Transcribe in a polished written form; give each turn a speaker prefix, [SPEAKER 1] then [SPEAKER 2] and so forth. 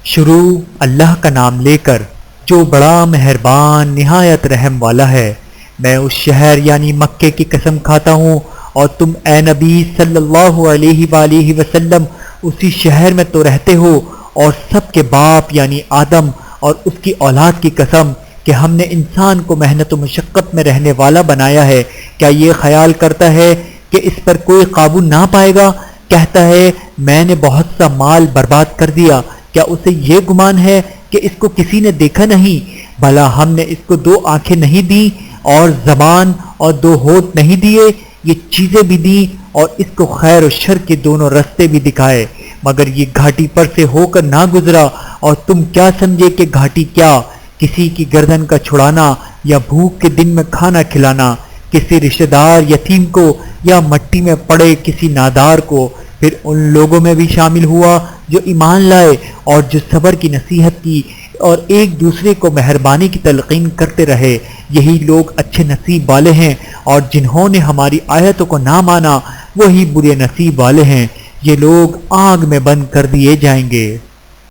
[SPEAKER 1] شروع اللہ کا نام لے کر جو بڑا مہربان نہایت رحم والا ہے۔ میں اس شہر یعنی مکے کی قسم کھاتا ہوں اور تم اے نبی صلی اللہ علیہ وآلہ وسلم اسی شہر میں تو رہتے ہو، اور سب کے باپ یعنی آدم اور اس کی اولاد کی قسم کہ ہم نے انسان کو محنت و مشقت میں رہنے والا بنایا ہے۔ کیا یہ خیال کرتا ہے کہ اس پر کوئی قابو نہ پائے گا؟ کہتا ہے میں نے بہت سا مال برباد کر دیا، کیا اسے یہ گمان ہے کہ اس کو کسی نے دیکھا نہیں؟ بھلا ہم نے اس کو 2 آنکھیں نہیں دیں اور زبان اور 2 ہونٹ نہیں دیے؟ یہ چیزیں بھی دیں اور اس کو خیر و شر کے دونوں رستے بھی دکھائے، مگر یہ گھاٹی پر سے ہو کر نہ گزرا، اور تم کیا سمجھے کہ گھاٹی کیا؟ کسی کی گردن کا چھڑانا یا بھوک کے دن میں کھانا کھلانا، کسی رشتہ دار یتیم کو یا مٹی میں پڑے کسی نادار کو۔ پھر ان لوگوں میں بھی شامل ہوا جو ایمان لائے اور جو صبر کی نصیحت کی اور ایک دوسرے کو مہربانی کی تلقین کرتے رہے۔ یہی لوگ اچھے نصیب والے ہیں، اور جنہوں نے ہماری آیتوں کو نہ مانا وہی برے نصیب والے ہیں۔ یہ لوگ آگ میں بند کر دیے جائیں گے۔